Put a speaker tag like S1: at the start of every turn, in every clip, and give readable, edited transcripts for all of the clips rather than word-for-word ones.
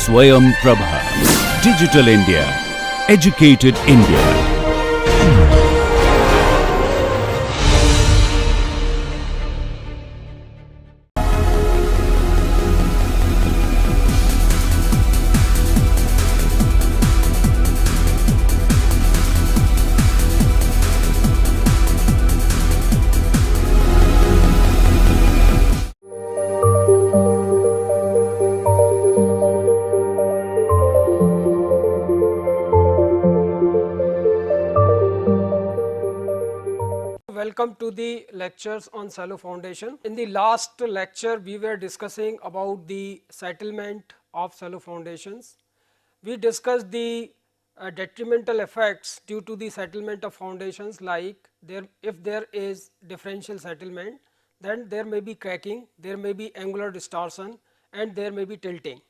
S1: Swayam Prabha. Digital India. Educated India.
S2: Welcome to the lectures on Cello Foundation. In the last lecture, we were discussing about the settlement of Cello foundations. We discussed the detrimental effects due to the settlement of foundations, like if there is differential settlement, then there may be cracking, there may be angular distortion, and there may be tilting.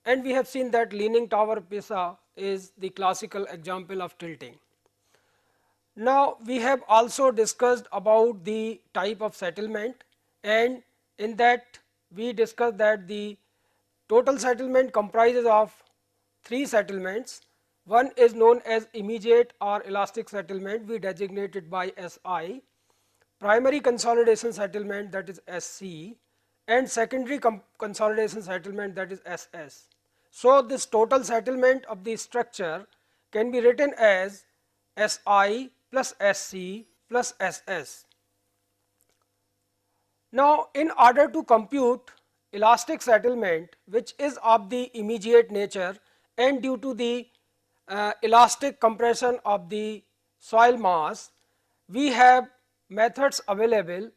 S2: And we have seen that leaning tower Pisa is the classical example of tilting. Now, we have also discussed about the type of settlement, and in that we discussed that the total settlement comprises of 3 settlements. One is known as immediate or elastic settlement, we designate it by SI, primary consolidation settlement, that is SC, and secondary consolidation settlement, that is SS. So, this total settlement of the structure can be written as SI plus SC plus SS. Now, in order to compute elastic settlement, which is of the immediate nature and due to the elastic compression of the soil mass, we have methods available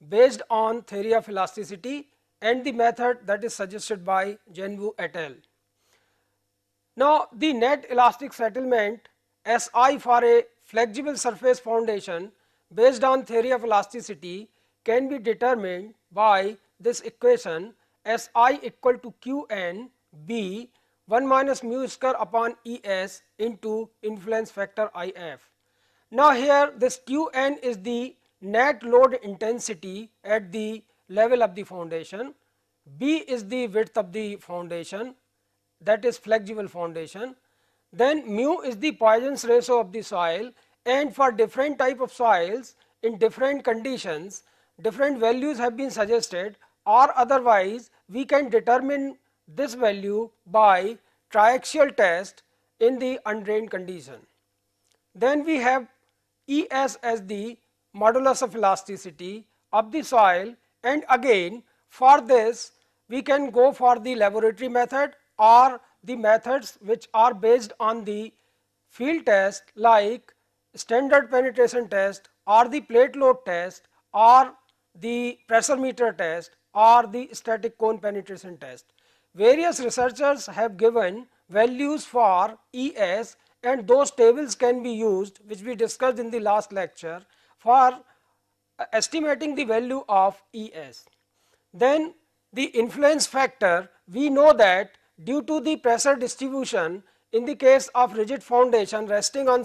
S2: based on theory of elasticity and the method that is suggested by Genvu et al. Now, the net elastic settlement SI for a flexible surface foundation based on theory of elasticity can be determined by this equation SI equal to Qn B 1 minus mu square upon Es into influence factor If. Now, here this Qn is the net load intensity at the level of the foundation, B is the width of the foundation, that is flexible foundation, then mu is the Poisson's ratio of the soil, and for different type of soils in different conditions different values have been suggested, or otherwise we can determine this value by triaxial test in the undrained condition. Then we have Es as the modulus of elasticity of the soil, and again for this we can go for the laboratory method or the methods which are based on the field test, like standard penetration test or the plate load test or the pressure meter test or the static cone penetration test. Various researchers have given values for Es, and those tables can be used, which we discussed in the last lecture, for estimating the value of Es. Then the influence factor, we know that due to the pressure distribution in the case of rigid foundation resting on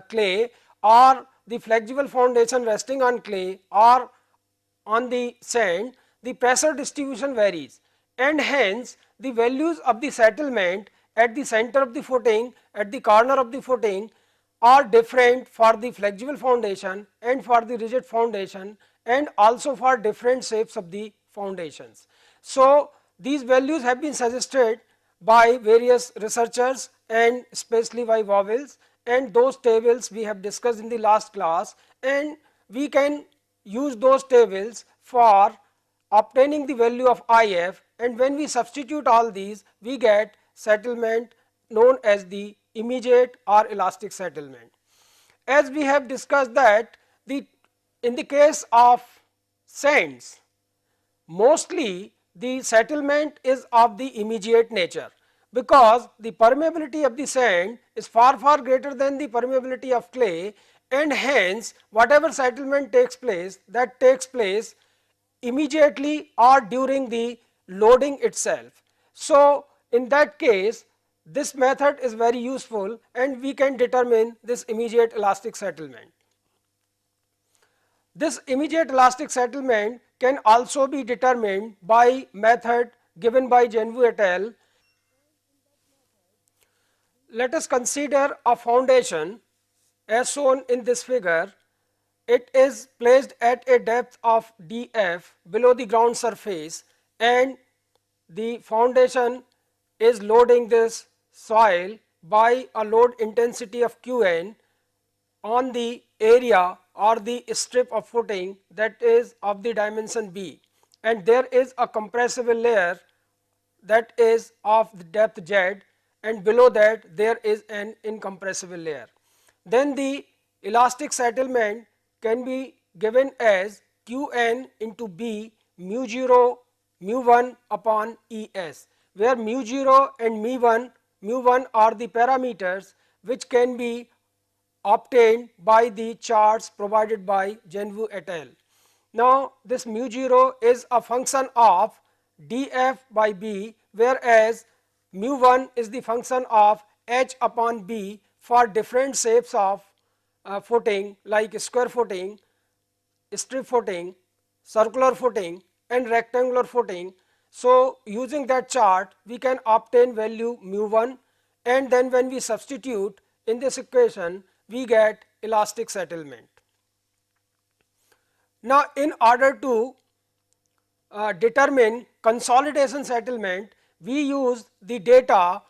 S2: clay or the flexible foundation resting on clay or on the sand, the pressure distribution varies, and hence the values of the settlement at the center of the footing, at the corner of the footing are different for the flexible foundation and for the rigid foundation, and also for different shapes of the foundations. So, these values have been suggested by various researchers and especially by Wowels, and those tables we have discussed in the last class, and we can use those tables for obtaining the value of If, and when we substitute all these we get settlement known as the immediate or elastic settlement. As we have discussed that in the case of sands, mostly the settlement is of the immediate nature, because the permeability of the sand is far greater than the permeability of clay, and hence whatever settlement takes place, that takes place immediately or during the loading itself. So, in that case this method is very useful and we can determine this immediate elastic settlement. This immediate elastic settlement can also be determined by method given by Genvu et al. let us consider a foundation as shown in this figure. It is placed at a depth of df below the ground surface, and the foundation is loading this soil by a load intensity of Qn on the area or the strip of footing that is of the dimension b, and there is a compressible layer that is of the depth z, and below that there is an incompressible layer. Then the elastic settlement can be given as Qn into B mu 0 mu 1 upon Es, where mu 0 and mu 1 are the parameters which can be obtained by the charts provided by Genvu et al. Now, this mu 0 is a function of df by b, whereas mu 1 is the function of h upon b for different shapes of footing like square footing, strip footing, circular footing and rectangular footing. So, using that chart we can obtain value mu 1, and then when we substitute in this equation we get elastic settlement. Now, in order to determine consolidation settlement, we use the data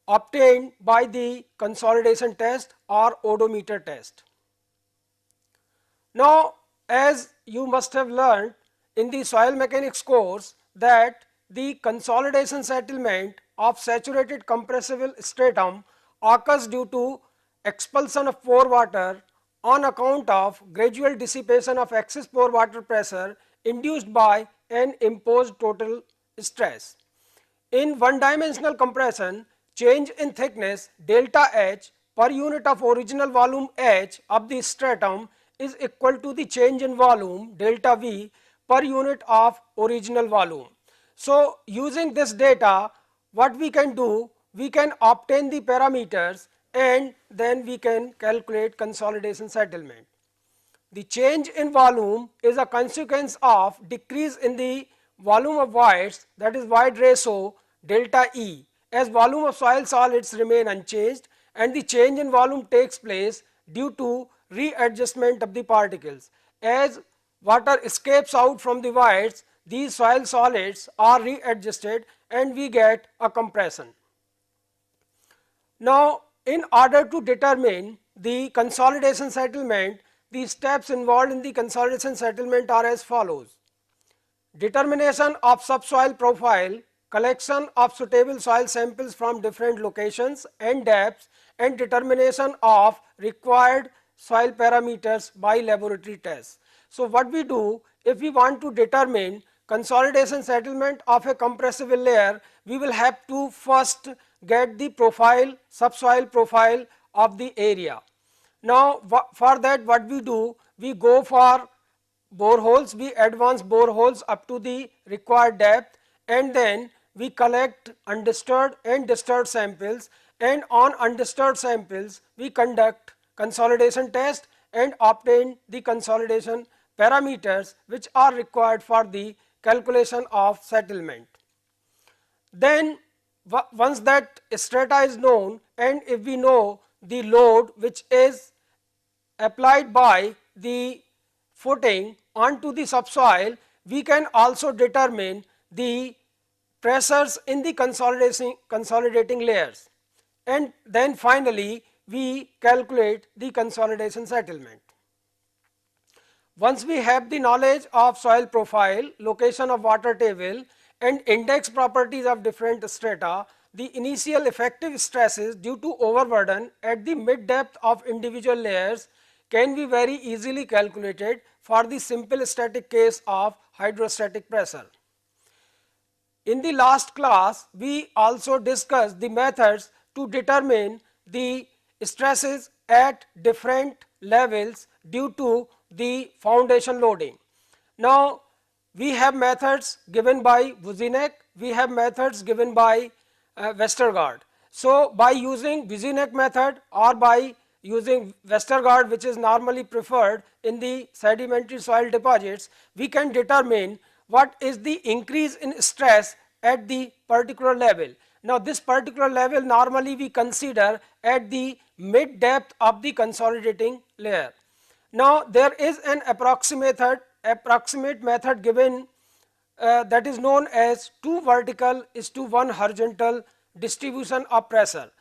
S2: obtained by the consolidation test or odometer test. Now, as you must have learned in the soil mechanics course that the consolidation settlement of saturated compressible stratum occurs due to expulsion of pore water on account of gradual dissipation of excess pore water pressure induced by an imposed total stress. In one dimensional compression, change in thickness delta H per unit of original volume H of the stratum is equal to the change in volume delta V per unit of original volume. So, using this data, what we can do, we can obtain the parameters and then we can calculate consolidation settlement. The change in volume is a consequence of decrease in the volume of voids, that is void ratio delta E, as volume of soil solids remain unchanged, and the change in volume takes place due to readjustment of the particles. As water escapes out from the voids, these soil solids are readjusted and we get a compression. Now, in order to determine the consolidation settlement, the steps involved in the consolidation settlement are as follows: determination of subsoil profile, collection of suitable soil samples from different locations and depths, and determination of required soil parameters by laboratory tests. So, what we do, if we want to determine consolidation settlement of a compressible layer, we will have to first get the profile, subsoil profile of the area. Now, for that what we do, we go for boreholes, we advance boreholes up to the required depth, and then we collect undisturbed and disturbed samples, and on undisturbed samples we conduct consolidation test and obtain the consolidation parameters which are required for the calculation of settlement. Then once that strata is known, and if we know the load which is applied by the footing onto the subsoil, we can also determine the pressures in the consolidating layers, and then finally we calculate the consolidation settlement. Once we have the knowledge of soil profile, location of water table and index properties of different strata, the initial effective stresses due to overburden at the mid depth of individual layers can be very easily calculated for the simple static case of hydrostatic pressure. In the last class, we also discussed the methods to determine the stresses at different levels due to the foundation loading. Now, we have methods given by Vuzinac, we have methods given by Westergaard. So, by using Vuzinac method or by using Westergaard, which is normally preferred in the sedimentary soil deposits, we can determine what is the increase in stress at the particular level. Now, this particular level normally we consider at the mid depth of the consolidating layer. Now, there is an approximate method given that is known as 2 vertical is to 1 horizontal distribution of pressure,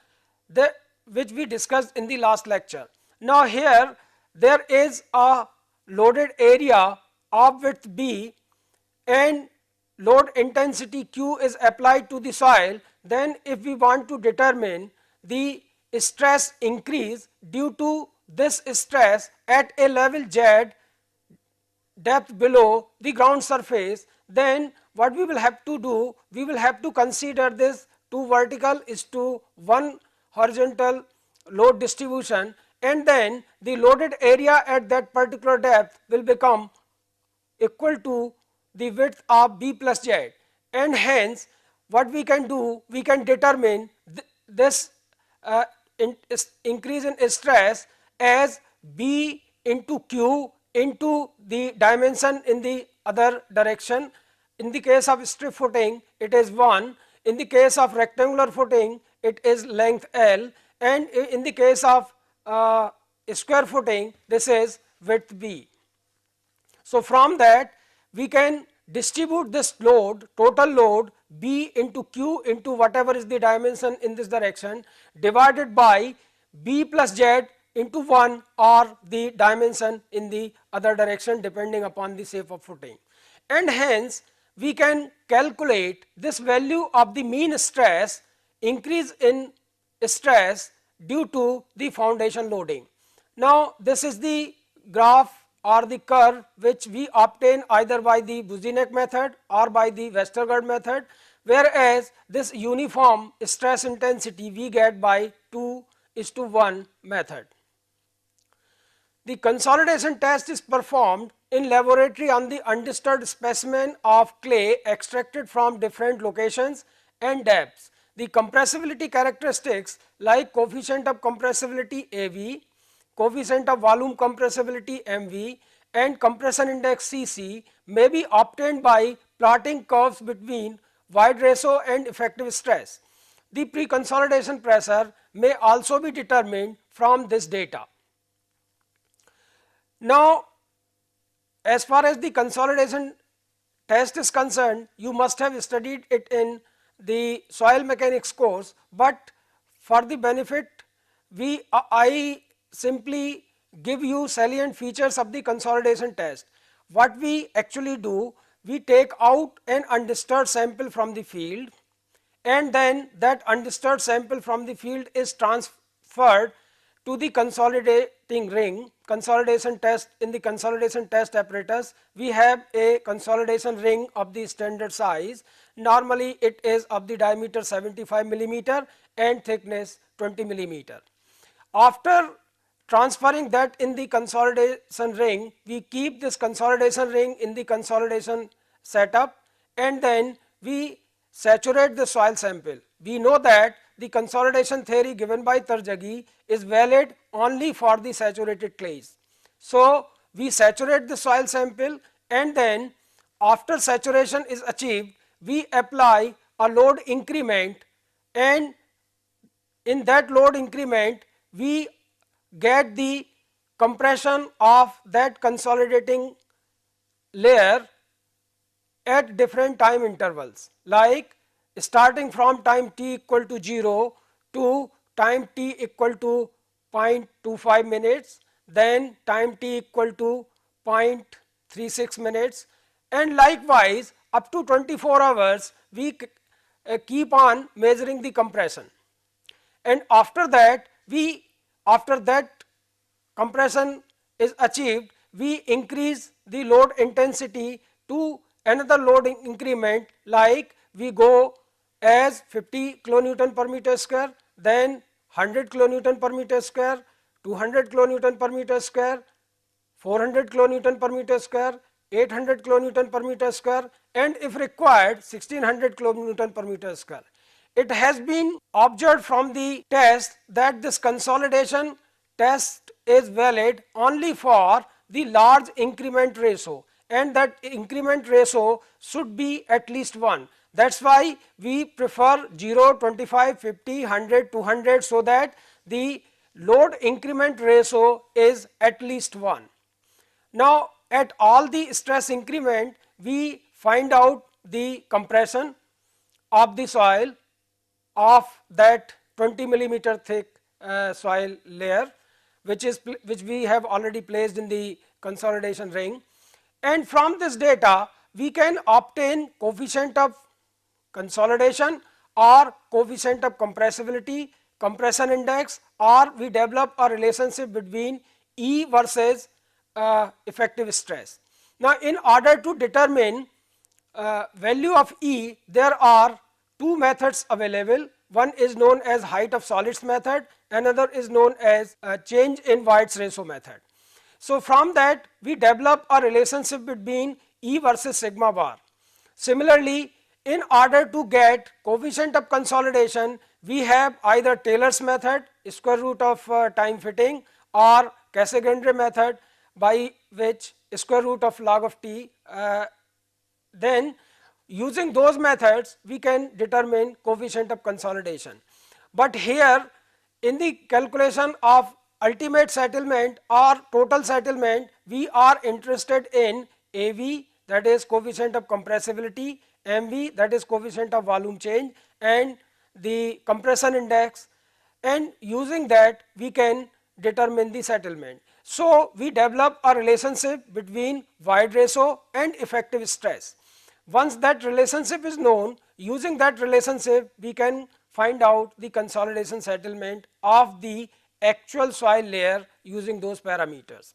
S2: which we discussed in the last lecture. Now, here there is a loaded area of width B and load intensity Q is applied to the soil. Then if we want to determine the stress increase due to this stress at a level Z depth below the ground surface, then what we will have to do, we will have to consider this 2 vertical is to 1 horizontal load distribution, and then the loaded area at that particular depth will become equal to the width of B plus Z, and hence what we can do, we can determine this increase in stress as B into Q into the dimension in the other direction. In the case of strip footing it is 1, in the case of rectangular footing it is length L, and in the case of square footing this is width B. So, from that we can distribute this load, total load B into Q into whatever is the dimension in this direction, divided by B plus Z into 1 or the dimension in the other direction depending upon the shape of footing. And hence we can calculate this value of the mean stress, increase in stress due to the foundation loading. Now, this is the graph or the curve which we obtain either by the Boussinesq method or by the Westergaard method, whereas this uniform stress intensity we get by 2:1 method. The consolidation test is performed in laboratory on the undisturbed specimen of clay extracted from different locations and depths. The compressibility characteristics like coefficient of compressibility AV, coefficient of volume compressibility MV, and compression index CC may be obtained by plotting curves between void ratio and effective stress. The pre-consolidation pressure may also be determined from this data. Now, as far as the consolidation test is concerned, you must have studied it in the soil mechanics course, but for the benefit I simply give you salient features of the consolidation test. What we actually do, we take out an undisturbed sample from the field, and then that undisturbed sample from the field is transferred to the consolidating ring. Consolidation test, in the consolidation test apparatus we have a consolidation ring of the standard size. Normally it is of the diameter 75 millimeter and thickness 20 millimeter. After transferring that in the consolidation ring, we keep this consolidation ring in the consolidation setup, and then we saturate the soil sample. We know that the consolidation theory given by Tarjagi is valid only for the saturated clays. So, we saturate the soil sample, and then after saturation is achieved, we apply a load increment, and in that load increment we get the compression of that consolidating layer at different time intervals, like starting from time t equal to 0 to time t equal to 0.25 minutes, then time t equal to 0.36 minutes, and likewise up to 24 hours we keep on measuring the compression. And after that compression is achieved, we increase the load intensity to another load increment, like we go as 50 kilonewton per meter square, then 100 kilonewton per meter square, 200 kilonewton per meter square, 400 kilonewton per meter square, 800 kilonewton per meter square, and if required 1600 kilonewton per meter square. It has been observed from the test that this consolidation test is valid only for the large increment ratio, and that increment ratio should be at least 1. That's why we prefer 0, 25, 50, 100, 200 so that the load increment ratio is at least 1. Now, at all the stress increment, we find out the compression of the soil of that 20 millimeter thick soil layer, which we have already placed in the consolidation ring, and from this data we can obtain coefficient of consolidation or coefficient of compressibility, compression index, or we develop a relationship between E versus effective stress. Now, in order to determine value of E, there are two methods available. One is known as height of solids method, another is known as change in White's ratio method. So, from that we develop a relationship between E versus sigma bar. Similarly, in order to get coefficient of consolidation, we have either Taylor's method, square root of time fitting, or Casagrande method, by which square root of log of t. Then using those methods we can determine coefficient of consolidation. But here in the calculation of ultimate settlement or total settlement, we are interested in AV, that is coefficient of compressibility, MV, that is coefficient of volume change, and the compression index, and using that we can determine the settlement. So, we develop a relationship between White ratio and effective stress. Once that relationship is known, using that relationship we can find out the consolidation settlement of the actual soil layer using those parameters.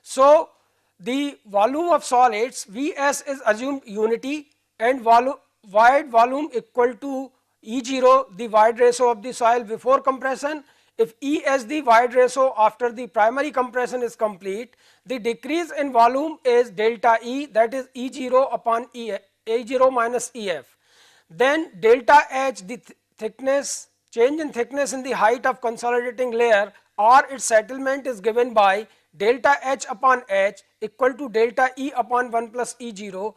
S2: So, the volume of solids Vs is assumed unity, and void volume equal to E0, the void ratio of the soil before compression. If E as the void ratio after the primary compression is complete, the decrease in volume is delta E, that is E0 upon E0 minus EF. Then delta H, the thickness, change in thickness in the height of consolidating layer or its settlement, is given by delta H upon H equal to delta E upon 1 plus E0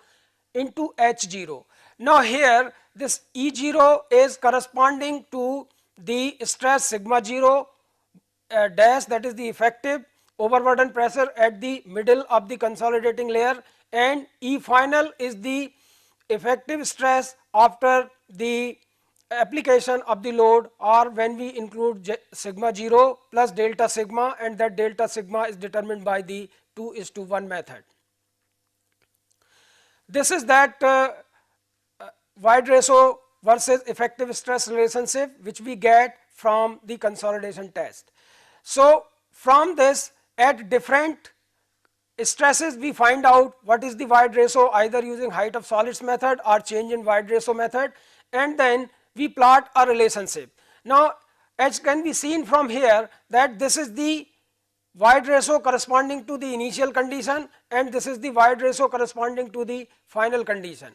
S2: into H0. Now, here this E0 is corresponding to the stress sigma 0 dash, that is the effective overburden pressure at the middle of the consolidating layer, and E final is the effective stress after the application of the load, or when we include sigma 0 plus delta sigma, and that delta sigma is determined by the 2:1 method. This is that void ratio versus effective stress relationship which we get from the consolidation test. So, from this, at different stresses we find out what is the void ratio either using height of solids method or change in void ratio method, and then we plot a relationship. Now, as can be seen from here that this is the void ratio corresponding to the initial condition, and this is the void ratio corresponding to the final condition.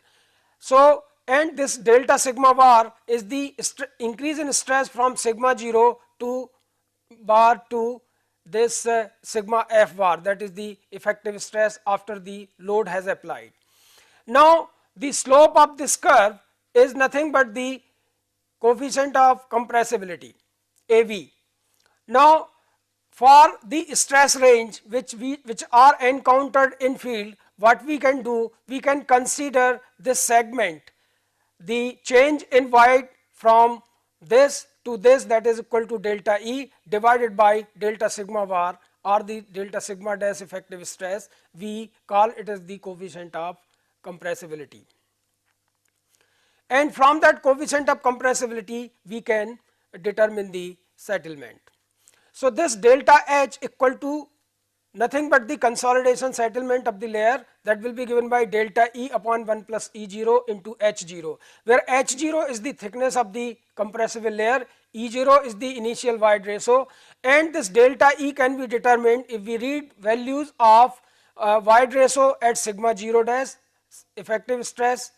S2: So, and this delta sigma bar is the increase in stress from sigma 0 to bar to this sigma f bar, that is the effective stress after the load has applied. Now, the slope of this curve is nothing but the coefficient of compressibility, AV. Now, for the stress range which are encountered in field, what we can do, we can consider this segment, the change in void from this to this, that is equal to delta E divided by delta sigma bar or the delta sigma dash effective stress. We call it as the coefficient of compressibility, and from that coefficient of compressibility we can determine the settlement. So, this delta H equal to nothing but the consolidation settlement of the layer, that will be given by delta E upon 1 plus E0 into H0, where H0 is the thickness of the compressible layer, E0 is the initial void ratio, and this delta E can be determined if we read values of void ratio at sigma 0 dash effective stress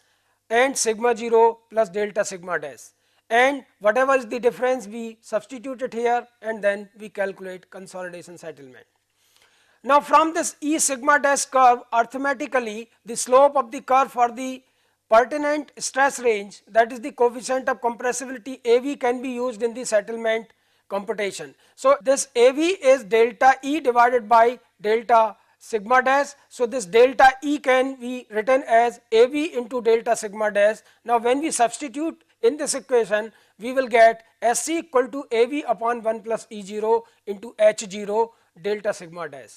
S2: and sigma 0 plus delta sigma dash, and whatever is the difference we substitute it here, and then we calculate consolidation settlement. Now, from this E sigma dash curve, arithmetically the slope of the curve for the pertinent stress range, that is the coefficient of compressibility AV, can be used in the settlement computation. So, this AV is delta E divided by delta sigma dash. So, this delta E can be written as AV into delta sigma dash. Now, when we substitute in this equation, we will get SC equal to AV upon 1 plus E0 into H0 delta sigma dash.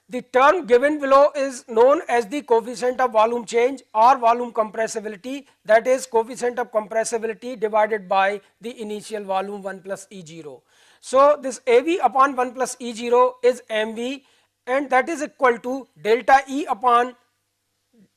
S2: The term given below is known as the coefficient of volume change or volume compressibility, that is coefficient of compressibility divided by the initial volume 1 plus E0. So, this AV upon 1 plus E0 is MV, and that is equal to delta E upon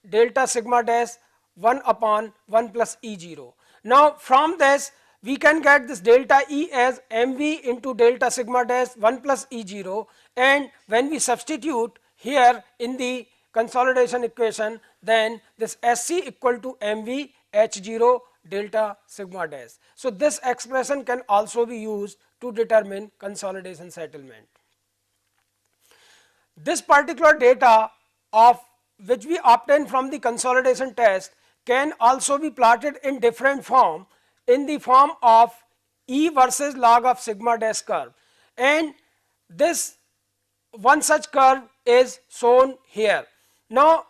S2: delta sigma dash 1 upon 1 plus E0. Now, from this we can get this delta E as MV into delta sigma dash 1 plus E0, and when we substitute here in the consolidation equation, then this SC equal to MV H0 delta sigma dash. So, this expression can also be used to determine consolidation settlement. This particular data of which we obtain from the consolidation test can also be plotted in different form, in the form of E versus log of sigma dash curve, and this one such curve is shown here. Now,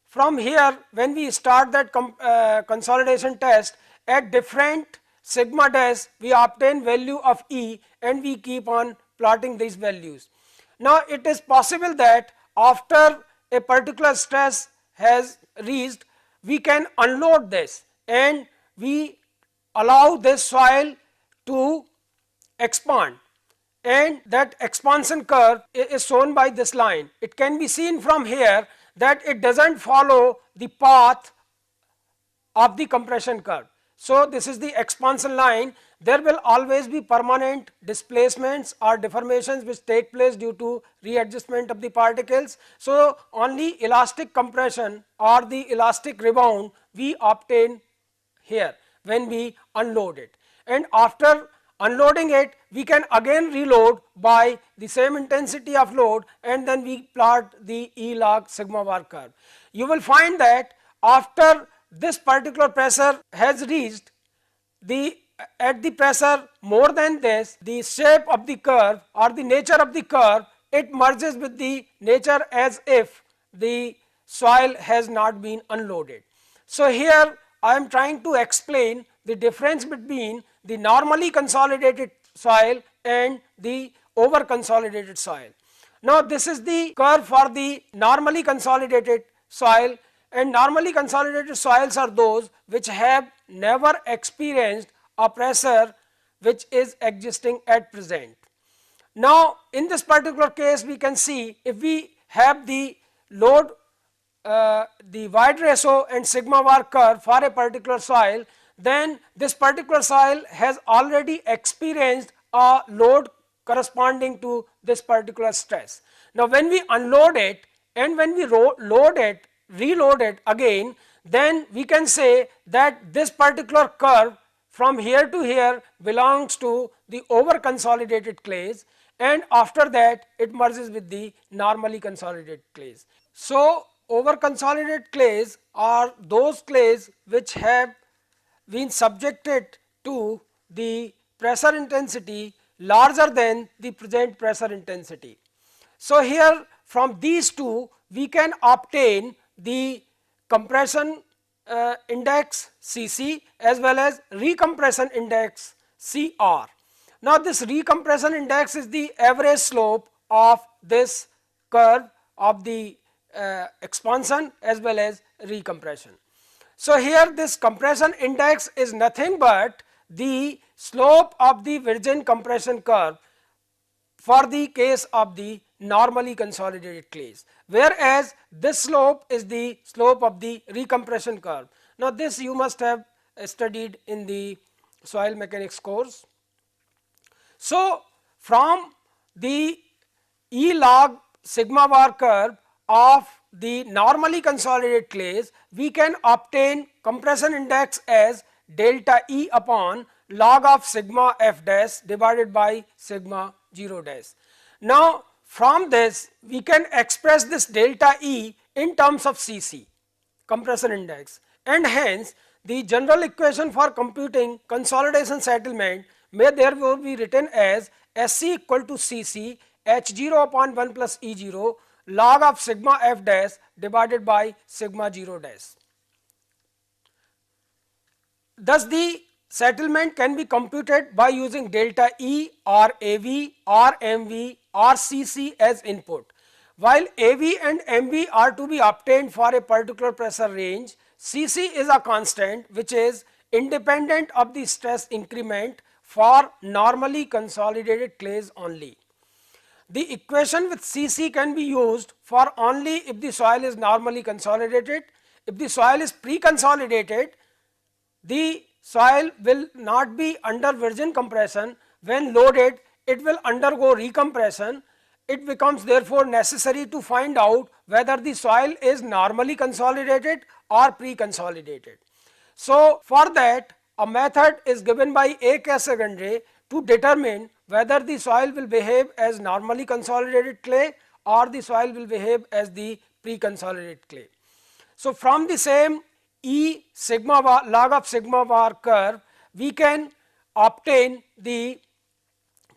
S2: from here when we start that consolidation test, at different sigma dash we obtain value of E, and we keep on plotting these values. Now, it is possible that after a particular stress has reached, we can unload this and we allow this soil to expand, and that expansion curve is shown by this line. It can be seen from here that it does not follow the path of the compression curve. So, this is the expansion line. There will always be permanent displacements or deformations which take place due to readjustment of the particles. So, only elastic compression or the elastic rebound we obtain here when we unload it, and after unloading it we can again reload by the same intensity of load, and then we plot the E log sigma bar curve. You will find that after this particular pressure has reached at the pressure more than this, the shape of the curve or the nature of the curve, it merges with the nature as if the soil has not been unloaded. So, here I am trying to explain the difference between the normally consolidated soil and the over consolidated soil. Now, this is the curve for the normally consolidated soil, and normally consolidated soils are those which have never experienced a pressure which is existing at present. Now, in this particular case we can see, if we have the load, the void ratio and sigma bar curve for a particular soil, then this particular soil has already experienced a load corresponding to this particular stress. Now, when we unload it and when we reload it again, then we can say that this particular curve from here to here belongs to the over consolidated clays, and after that it merges with the normally consolidated clays. So, over consolidated clays are those clays which have been subjected to the pressure intensity larger than the present pressure intensity. So, here from these two we can obtain the compression index Cc as well as recompression index Cr. Now, this recompression index is the average slope of this curve of the expansion as well as recompression. So, here this compression index is nothing but the slope of the virgin compression curve for the case of the normally consolidated clays, whereas this slope is the slope of the recompression curve. Now, this you must have studied in the soil mechanics course. So, from the E log sigma bar curve of the normally consolidated clays, we can obtain compression index as delta E upon log of sigma f dash divided by sigma 0 dash. Now, from this we can express this delta E in terms of Cc, compression index, and hence the general equation for computing consolidation settlement may therefore be written as SC equal to CC H0 upon 1 plus E0 log of sigma f dash divided by sigma 0 dash. Thus, the settlement can be computed by using delta E or AV or MV or CC as input. While AV and MV are to be obtained for a particular pressure range, CC is a constant which is independent of the stress increment for normally consolidated clays only. The equation with CC can be used for only if the soil is normally consolidated. If the soil is pre-consolidated, the soil will not be under virgin compression. When loaded, it will undergo recompression. It becomes therefore necessary to find out whether the soil is normally consolidated or pre-consolidated. So, for that a method is given by A. Casagrande to determine whether the soil will behave as normally consolidated clay or the soil will behave as the pre-consolidated clay. So, from the same E sigma bar log of sigma bar curve, we can obtain the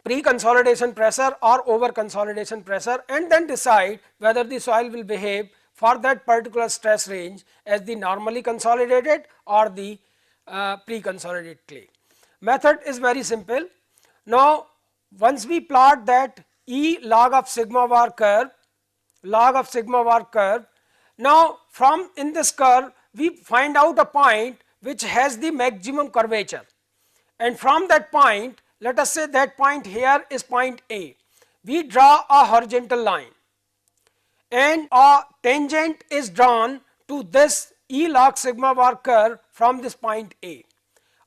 S2: pre-consolidation pressure or over consolidation pressure and then decide whether the soil will behave for that particular stress range as the normally consolidated or the pre-consolidated clay. Method is very simple. Now, once we plot that E log of sigma bar curve, now from in this curve we find out a point which has the maximum curvature, and from that point, let us say that point here is point A. We draw a horizontal line and a tangent is drawn to this E log sigma bar curve from this point A.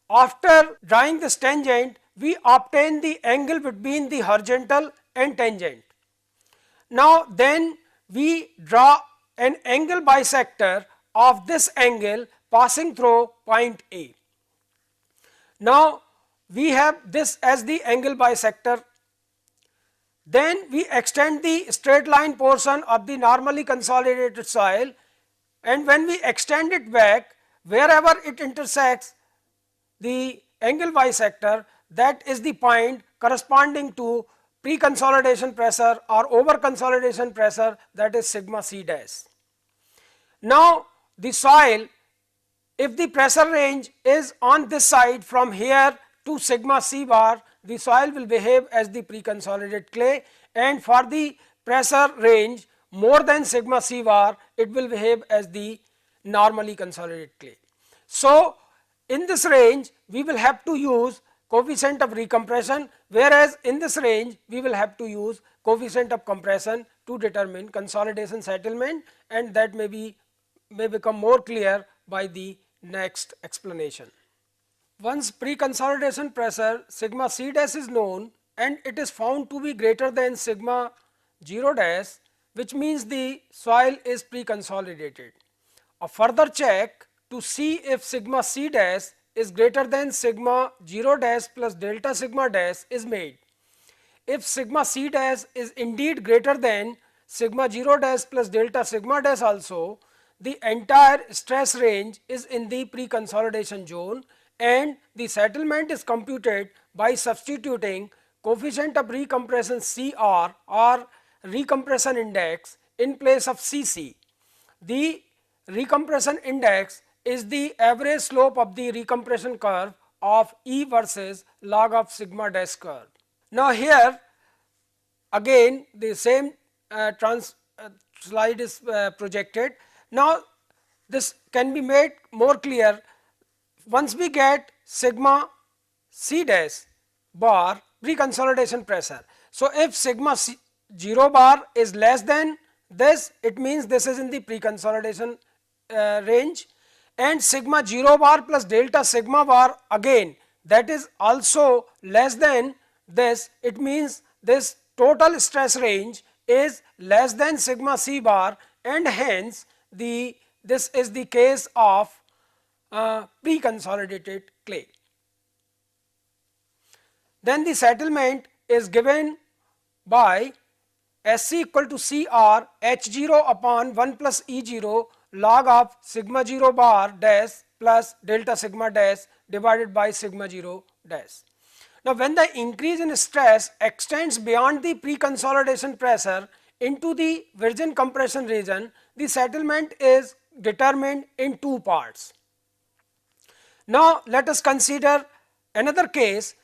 S2: After drawing this tangent, we obtain the angle between the horizontal and tangent. Now, then we draw an angle bisector of this angle passing through point A. Now, we have this as the angle bisector. Then we extend the straight line portion of the normally consolidated soil, and when we extend it back, wherever it intersects the angle bisector, that is the point corresponding to pre-consolidation pressure or over consolidation pressure, that is sigma C dash. Now, the soil, if the pressure range is on this side from here to sigma C bar, the soil will behave as the pre-consolidated clay, and for the pressure range more than sigma C bar, it will behave as the normally consolidated clay. So, in this range we will have to use coefficient of recompression, whereas in this range we will have to use coefficient of compression to determine consolidation settlement, and that may become more clear by the next explanation. Once pre-consolidation pressure sigma C dash is known and it is found to be greater than sigma 0 dash, which means the soil is pre-consolidated. A further check to see if sigma C dash is greater than sigma 0 dash plus delta sigma dash is made. If sigma C dash is indeed greater than sigma 0 dash plus delta sigma dash also, the entire stress range is in the pre-consolidation zone, and the settlement is computed by substituting coefficient of recompression CR or recompression index in place of CC. The recompression index is the average slope of the recompression curve of E versus log of sigma dash curve. Now, here again the same slide is projected. Now, this can be made more clear once we get sigma C dash bar pre-consolidation pressure. So, if sigma 0 bar is less than this, it means this is in the pre-consolidation range, and sigma 0 bar plus delta sigma bar again that is also less than this, it means this total stress range is less than sigma C bar, and hence this is the case of pre-consolidated clay. Then the settlement is given by SC equal to CR H0 upon 1 plus E0 log of sigma 0 bar dash plus delta sigma dash divided by sigma 0 dash. Now, when the increase in stress extends beyond the pre-consolidation pressure into the virgin compression region, the settlement is determined in two parts. Now, let us consider another case.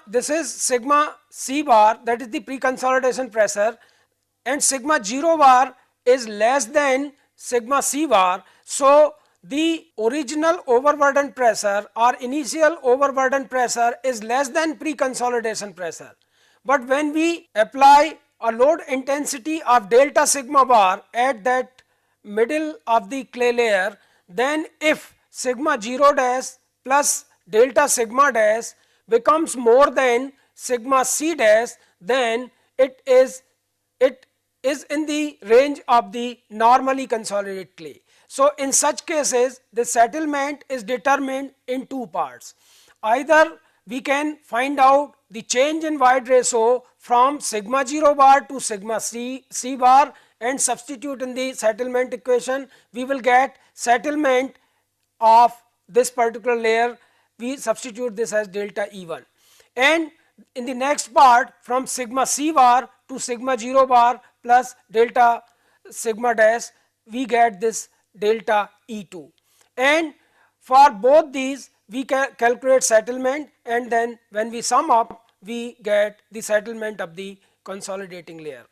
S2: This is sigma c bar, that is the pre-consolidation pressure, and sigma 0 bar is less than sigma c bar. So, the original overburden pressure or initial overburden pressure is less than pre-consolidation pressure. But when we apply a load intensity of delta sigma bar at that middle of the clay layer, then if sigma 0 dash plus delta sigma dash becomes more than sigma c dash, then it is in the range of the normally consolidated clay. So, in such cases the settlement is determined in two parts. Either we can find out the change in void ratio from sigma 0 bar to sigma c bar and substitute in the settlement equation, we will get settlement of this particular layer. We substitute this as delta E1, and in the next part from sigma c bar to sigma 0 bar plus delta sigma dash, we get this delta E2, and for both these we can calculate settlement, and then when we sum up we get the settlement of the consolidating layer.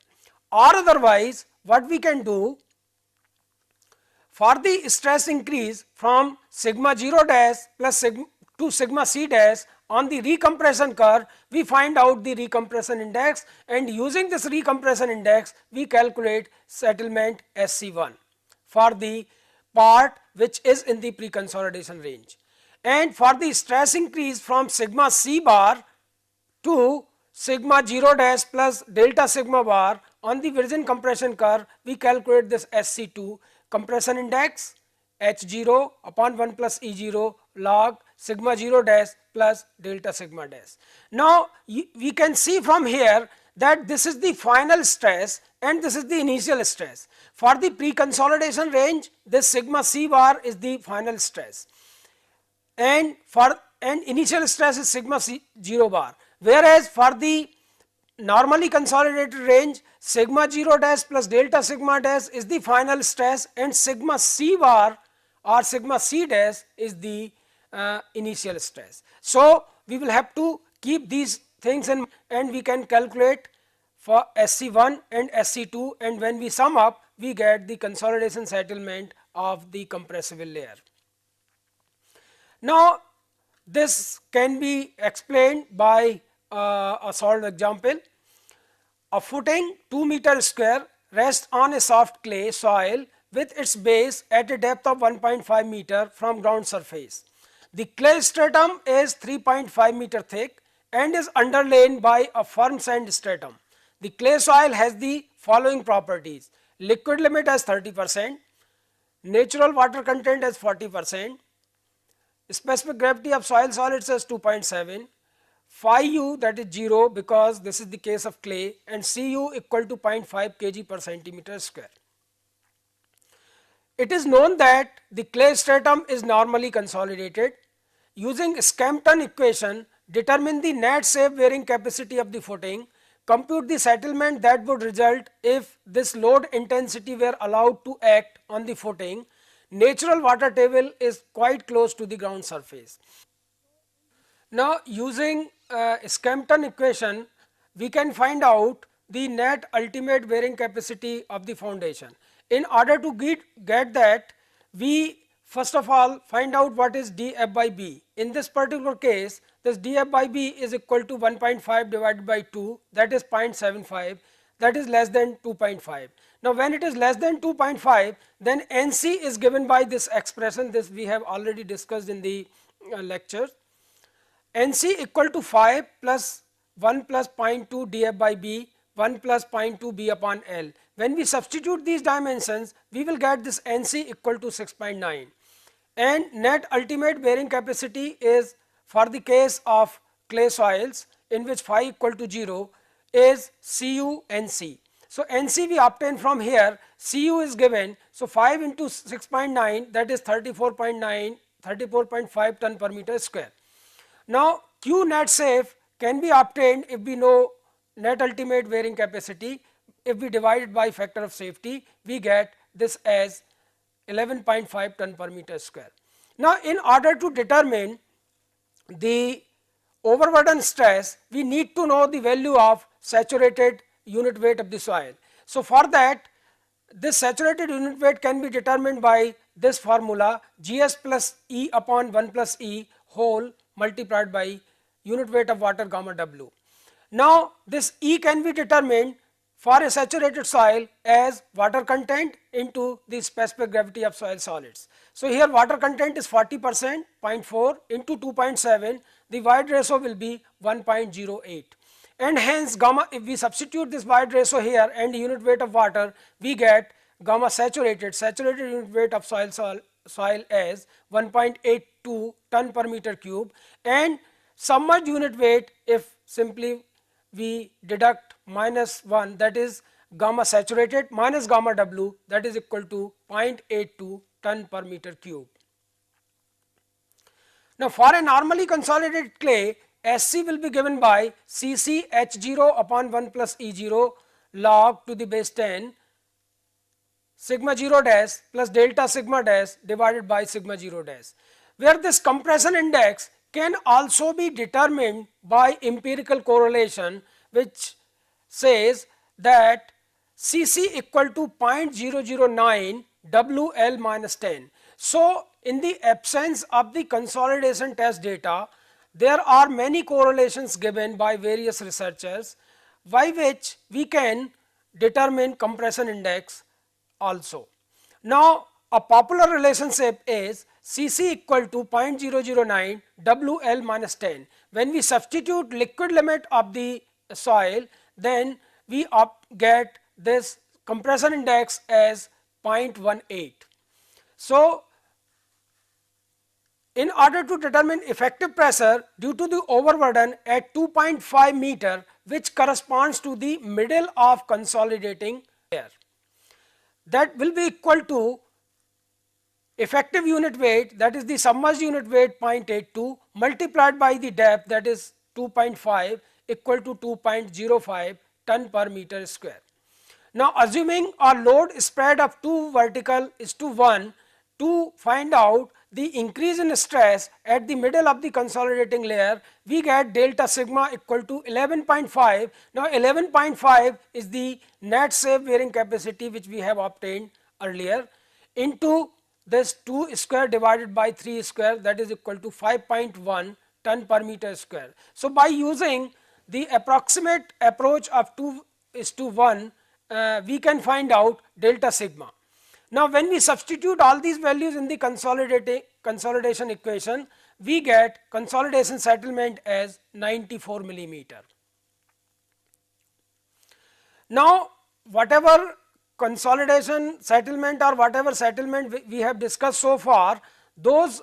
S2: Or otherwise what we can do, for the stress increase from sigma 0 dash plus sigma c dash on the recompression curve, we find out the recompression index, and using this recompression index we calculate settlement SC1 for the part which is in the pre-consolidation range. And for the stress increase from sigma c bar to sigma 0 dash plus delta sigma bar on the virgin compression curve, we calculate this SC2 compression index H0 upon 1 plus E0 log sigma 0 dash plus delta sigma dash. Now, we can see from here that this is the final stress and this is the initial stress. For the pre-consolidation range, this sigma c bar is the final stress, and initial stress is sigma c 0 bar, whereas for the normally consolidated range, sigma 0 dash plus delta sigma dash is the final stress, and sigma c bar or sigma c dash is the initial stress. So, we will have to keep these things in, and we can calculate for SC1 and SC2, and when we sum up we get the consolidation settlement of the compressible layer. Now, this can be explained by a solved example. A footing 2 meter square rests on a soft clay soil with its base at a depth of 1.5 meter from ground surface. The clay stratum is 3.5 meter thick and is underlain by a firm sand stratum. The clay soil has the following properties: liquid limit as 30%, natural water content as 40%, specific gravity of soil solids as 2.7, phi u, that is 0 because this is the case of clay, and Cu equal to 0.5 kg per centimeter square. It is known that the clay stratum is normally consolidated. Using Skempton equation, determine the net safe bearing capacity of the footing. Compute the settlement that would result if this load intensity were allowed to act on the footing. Natural water table is quite close to the ground surface. Now, using Skempton equation, we can find out the net ultimate bearing capacity of the foundation. In order to get that, we first of all find out what is dF by B. In this particular case, this dF by B is equal to 1.5 divided by 2, that is 0.75, that is less than 2.5. Now, when it is less than 2.5, then NC is given by this expression, this we have already discussed in the lecture. NC equal to 5 plus 1 plus 0.2 dF by B, 1 plus 0.2 B upon L. When we substitute these dimensions, we will get this NC equal to 6.9, and net ultimate bearing capacity is, for the case of clay soils in which phi equal to 0, is Cu NC. So, NC we obtain from here, Cu is given. So 5 into 6.9, that is 34.5 ton per meter square. Now Q net safe can be obtained if we know net ultimate wearing capacity. If we divide it by factor of safety, we get this as 11.5 ton per meter square. Now in order to determine the overburden stress, we need to know the value of saturated unit weight of the soil. So for that, this saturated unit weight can be determined by this formula, Gs plus E upon 1 plus E whole multiplied by unit weight of water gamma W. Now this E can be determined for a saturated soil as water content into the specific gravity of soil solids. So here water content is 40%, 0.4 into 2.7, the Void ratio will be 1.08, and hence gamma, if we substitute this Void ratio here and unit weight of water, we get gamma saturated unit weight of soil as 1.82 ton per meter cube, and submerged unit weight, if simply we deduct minus 1, that is gamma saturated minus gamma W, that is equal to 0.82 ton per meter cube. Now for a normally consolidated clay, SC will be given by Cc H0 upon 1 plus E0 log to the base 10 sigma 0 dash plus delta sigma dash divided by sigma 0 dash, where this compression index can also be determined by empirical correlation, which says that Cc equal to 0.009 WL minus 10. So in the absence of the consolidation test data, there are many correlations given by various researchers, by which we can determine compression index also. Now a popular relationship is Cc equal to 0.009 WL minus 10. When we substitute liquid limit of the soil, then we get this compression index as 0.18. So in order to determine effective pressure due to the overburden at 2.5 meter, which corresponds to the middle of consolidating layer, that will be equal to effective unit weight, that is the submerged unit weight 0.82 multiplied by the depth, that is 2.5, equal to 2.05 ton per meter square. Now assuming our load spread of 2 vertical is to 1, to find out the increase in stress at the middle of the consolidating layer, we get delta sigma equal to 11.5. Now 11.5 is the net safe wearing capacity which we have obtained earlier, into this 2 square divided by 3 square, that is equal to 5.1 ton per meter square. So by using the approximate approach of 2:1, we can find out delta sigma. Now when we substitute all these values in the consolidation equation, we get consolidation settlement as 94 millimeter. Now whatever consolidation settlement or whatever settlement we have discussed so far, those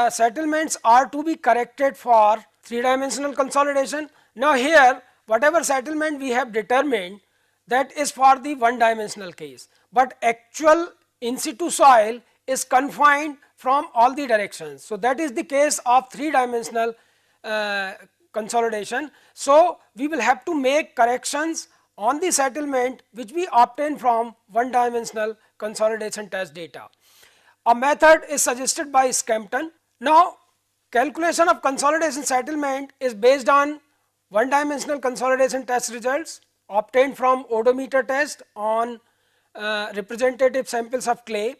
S2: settlements are to be corrected for 3-dimensional consolidation. Now here whatever settlement we have determined, that is for the 1-dimensional case, but actual in situ soil is confined from all the directions. So that is the case of 3-dimensional consolidation. So we will have to make corrections on the settlement which we obtain from 1-dimensional consolidation test data. A method is suggested by Skempton. Now calculation of consolidation settlement is based on 1-dimensional consolidation test results obtained from odometer test on representative samples of clay.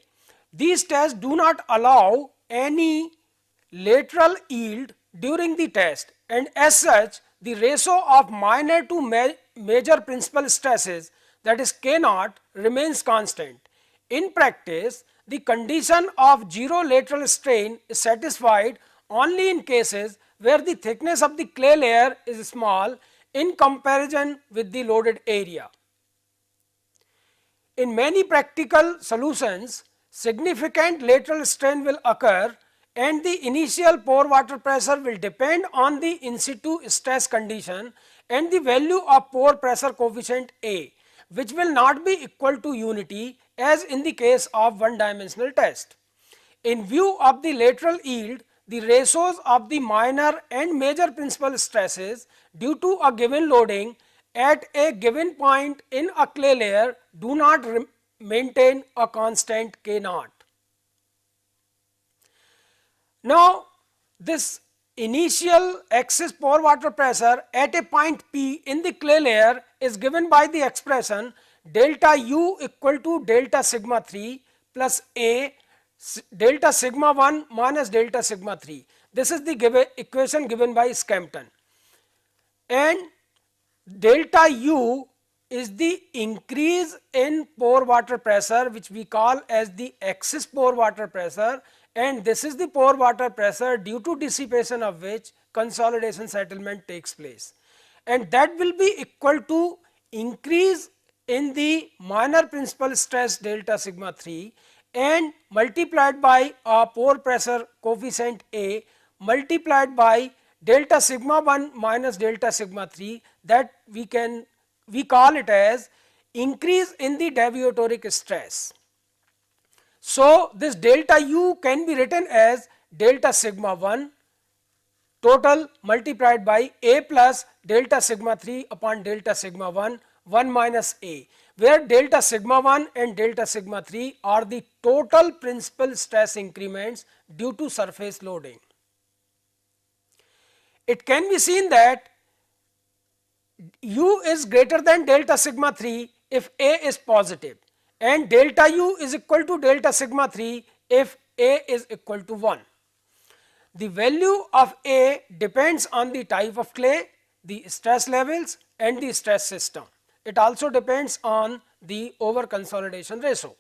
S2: These tests do not allow any lateral yield during the test, and as such the ratio of minor to major principal stresses, that is K naught, remains constant. In practice, the condition of 0 lateral strain is satisfied only in cases where the thickness of the clay layer is small in comparison with the loaded area. In many practical solutions, significant lateral strain will occur and the initial pore water pressure will depend on the in situ stress condition and the value of pore pressure coefficient A. which will not be equal to unity as in the case of one dimensional test. In view of the lateral yield, the ratios of the minor and major principal stresses due to a given loading at a given point in a clay layer do not maintain a constant K naught. Now, this initial excess pore water pressure at a point P in the clay layer is given by the expression delta U equal to delta sigma 3 plus A delta sigma 1 minus delta sigma 3. This is the equation given by Skempton, and delta U is the increase in pore water pressure which we call as the excess pore water pressure, and this is the pore water pressure due to dissipation of which consolidation settlement takes place, and that will be equal to increase in the minor principal stress delta sigma 3 and multiplied by a pore pressure coefficient A multiplied by delta sigma 1 minus delta sigma 3, that we call it as increase in the deviatoric stress. So, this delta U can be written as delta sigma 1 total multiplied by A plus delta sigma 3 upon delta sigma 1 minus A, where delta sigma 1 and delta sigma 3 are the total principal stress increments due to surface loading. It can be seen that U is greater than delta sigma 3 if A is positive, and delta U is equal to delta sigma 3 if A is equal to 1. The value of A depends on the type of clay, the stress levels and the stress system. It also depends on the over consolidation ratio.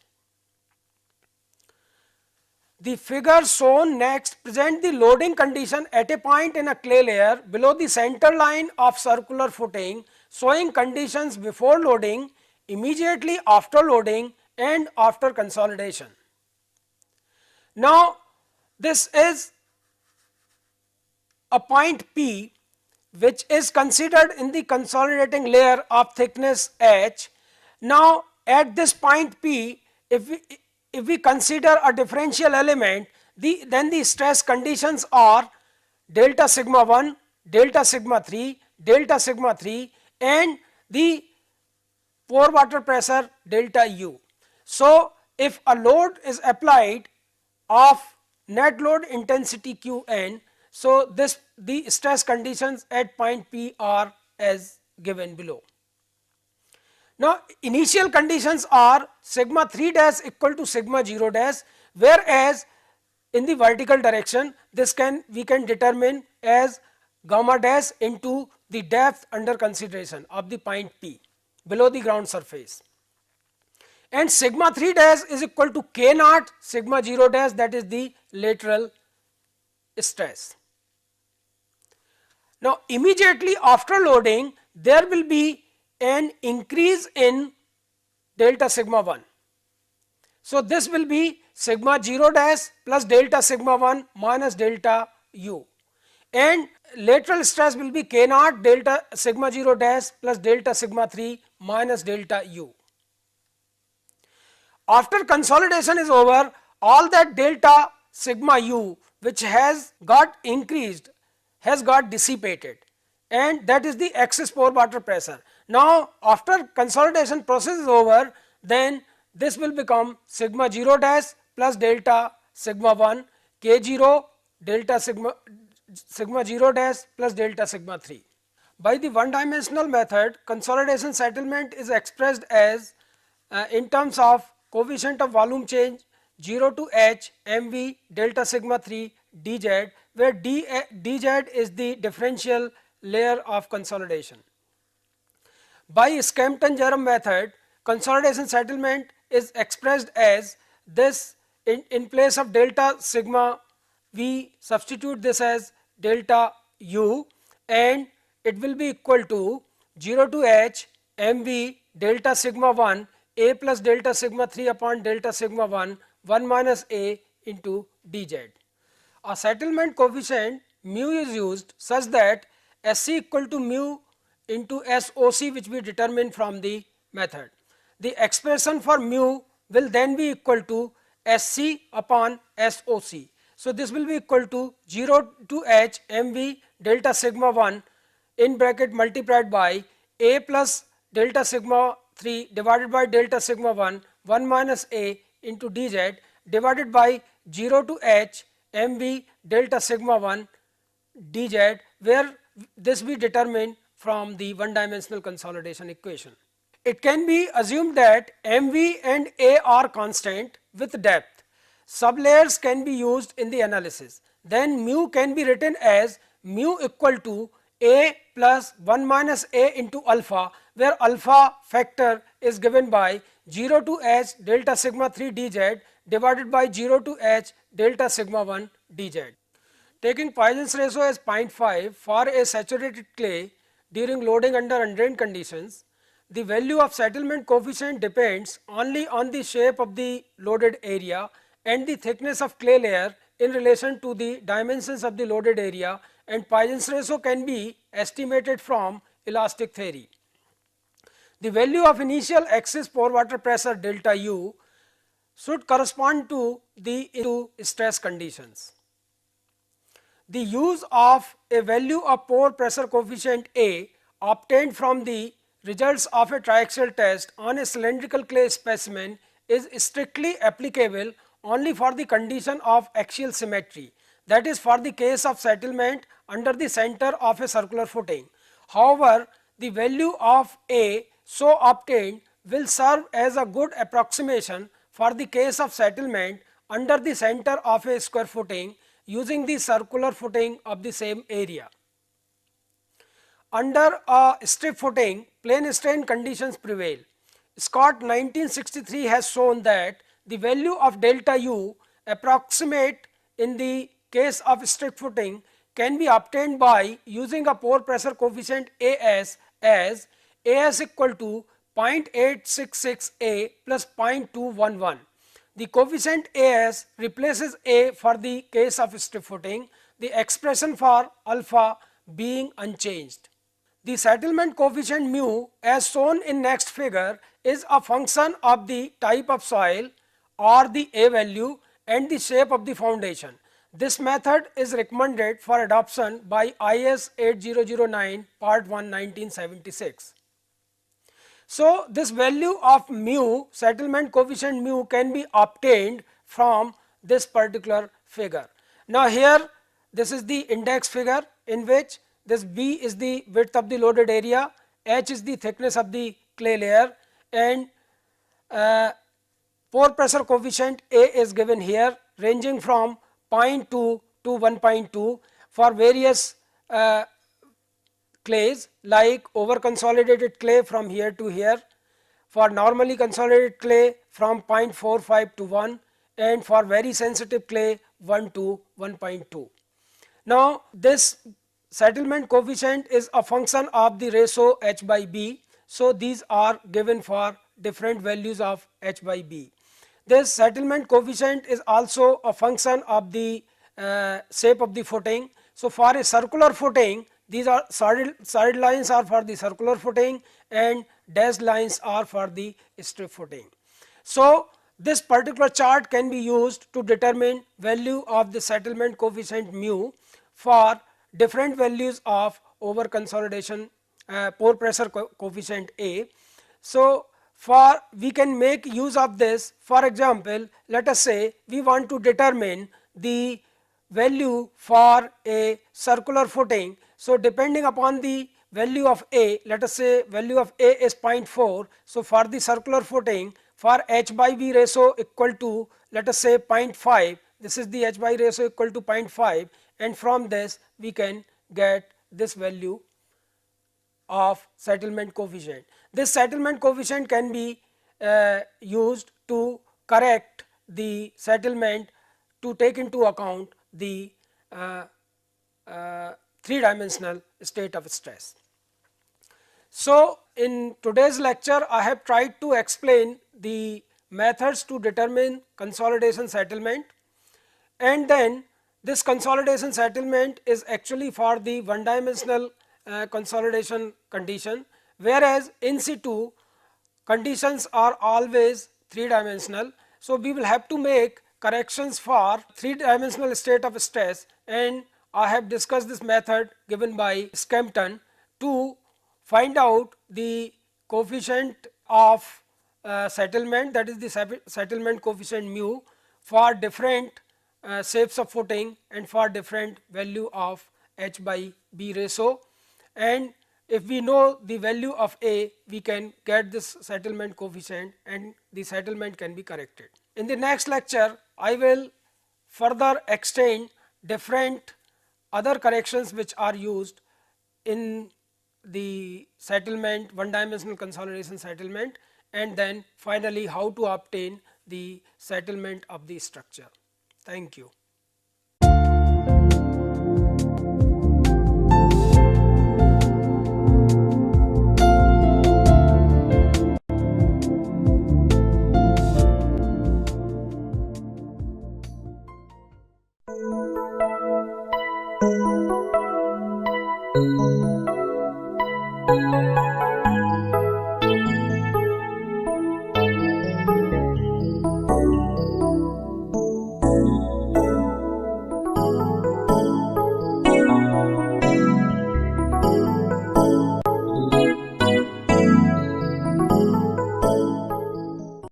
S2: The figure shown next present the loading condition at a point in a clay layer below the center line of circular footing, showing conditions before loading, immediately after loading and after consolidation. Now, this is a point P which is considered in the consolidating layer of thickness H. Now, at this point P, if we consider a differential element, then the stress conditions are delta sigma 1, delta sigma 3, delta sigma 3 and the pore water pressure delta U. So, if a load is applied of net load intensity Qn, so the stress conditions at point P are as given below. Now, initial conditions are sigma 3 dash equal to sigma 0 dash, whereas in the vertical direction we can determine as gamma dash into the depth under consideration of the point P below the ground surface, and sigma 3 dash is equal to K naught sigma 0 dash, that is the lateral stress. Now, immediately after loading there will be an increase in delta sigma 1. So, this will be sigma 0 dash plus delta sigma 1 minus delta U, and lateral stress will be K naught delta sigma 0 dash plus delta sigma 3 minus delta U. After consolidation is over, all that delta sigma U which has got increased has got dissipated, and that is the excess pore water pressure. Now, after consolidation process is over, then this will become sigma 0 dash plus delta sigma 1 K 0 delta sigma 0 dash plus delta sigma 3. By the one dimensional method, consolidation settlement is expressed as in terms of coefficient of volume change 0 to H mv delta sigma 3 dz, where dz is the differential layer of consolidation. By Skempton-Jerome method, consolidation settlement is expressed as this. In place of delta sigma we substitute this as delta U, and it will be equal to 0 to H mv delta sigma 1 A plus delta sigma 3 upon delta sigma 1 minus A into dz. A settlement coefficient mu is used such that SC equal to mu into SOC, which we determine from the method. the expression for mu will then be equal to SC upon SOC. So, this will be equal to 0 to h mv delta sigma 1 in bracket multiplied by A plus delta sigma 3 divided by delta sigma 1 minus A into dz divided by 0 to h mv delta sigma 1 dz, where this be determined from the one dimensional consolidation equation. It can be assumed that mv and A are constant with depth. Sublayers can be used in the analysis. Then mu can be written as mu equal to A plus 1 minus A into alpha, where alpha factor is given by 0 to h delta sigma 3 dz divided by 0 to h delta sigma 1 dz. Taking Poisson's ratio as 0.5 for a saturated clay during loading under undrained conditions, the value of settlement coefficient depends only on the shape of the loaded area and the thickness of clay layer in relation to the dimensions of the loaded area, and Poisson's ratio can be estimated from elastic theory. The value of initial axis pore water pressure delta U should correspond to the stress conditions. The use of a value of pore pressure coefficient A obtained from the results of a triaxial test on a cylindrical clay specimen is strictly applicable only for the condition of axial symmetry, that is for the case of settlement under the center of a circular footing. However, the value of A so obtained will serve as a good approximation for the case of settlement under the center of a square footing using the circular footing of the same area. Under a strip footing, plane strain conditions prevail. Scott 1963 has shown that the value of delta U approximate in the case of strip footing can be obtained by using a pore pressure coefficient AS as AS equal to 0.866 A plus 0.211. The coefficient AS replaces A for the case of strip footing, the expression for alpha being unchanged. The settlement coefficient mu as shown in next figure is a function of the type of soil or the A value and the shape of the foundation. This method is recommended for adoption by IS 8009 part 1 1976. So, this value of mu, settlement coefficient mu, can be obtained from this particular figure. Now, here this is the index figure in which this B is the width of the loaded area, H is the thickness of the clay layer, and pore pressure coefficient A is given here ranging from 0.2 to 1.2 for various clays like over consolidated clay from here to here, for normally consolidated clay from 0.45 to 1, and for very sensitive clay 1 to 1.2. Now, this settlement coefficient is a function of the ratio H by B. So, these are given for different values of H by B. This settlement coefficient is also a function of the shape of the footing. So, for a circular footing, these are solid lines are for the circular footing and dashed lines are for the strip footing. So, this particular chart can be used to determine value of the settlement coefficient mu for different values of over consolidation pore pressure coefficient A. So, for we can make use of this. For example, let us say we want to determine the value for a circular footing. So, depending upon the value of A, let us say value of A is 0.4. So, for the circular footing, for H by B ratio equal to, let us say 0.5, this is the H by ratio equal to 0.5, and from this we can get this value of settlement coefficient. This settlement coefficient can be used to correct the settlement to take into account the three-dimensional state of stress. So, in today's lecture I have tried to explain the methods to determine consolidation settlement, and then this consolidation settlement is actually for the one dimensional consolidation condition, whereas in situ conditions are always 3-dimensional. So, we will have to make corrections for 3-dimensional state of stress, and I have discussed this method given by Skempton to find out the coefficient of settlement, that is the settlement coefficient mu for different shapes of footing and for different value of h by b ratio. And if we know the value of A, we can get this settlement coefficient and the settlement can be corrected. In the next lecture, I will further extend different other corrections which are used in the settlement, one-dimensional consolidation settlement, and then finally how to obtain the settlement of the structure. Thank you.
S3: Thank you.